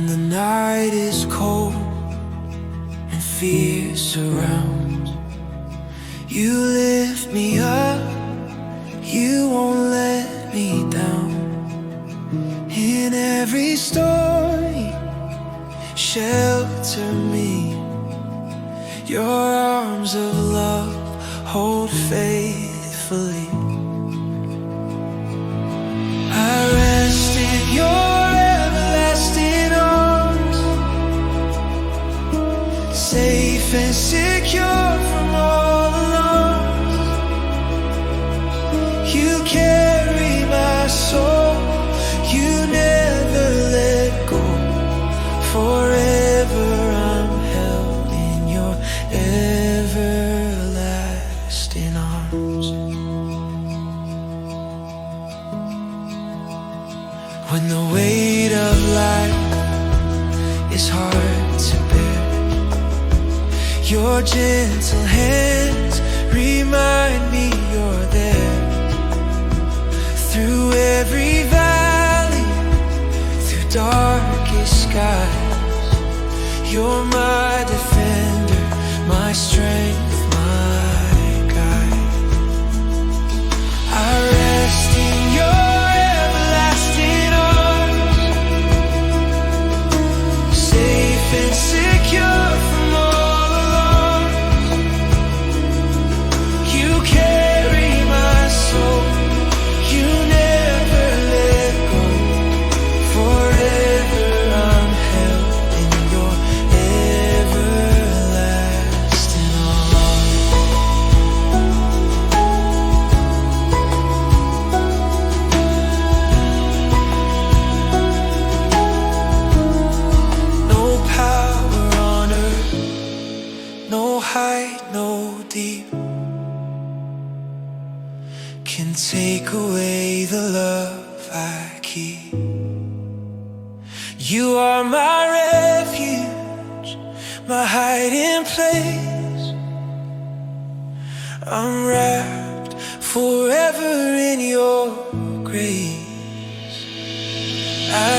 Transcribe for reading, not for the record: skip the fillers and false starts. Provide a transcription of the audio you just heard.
When the night is cold and fear surrounds, you lift me up, you won't let me down. In every story, shelter me. Your arms of love hold faithfully. I rest in your everlasting arms, safe and secure from all alarms. You carry my soul, you never let go. Forever I'm held in your everlasting arms. When the weight of life is hard to bear, your gentle hands remind me you're there. Through every valley, through darkest skies, you're my defender, my strength, my guide. I rest in your everlasting arms, safe and secure from all alarms. You carry my soul, you never let go. Forever I'm held in your everlasting arms. No power on earth, no height, no deep, can take away the love I keep. You are my refuge, my hiding place. I'm wrapped forever in your grace. I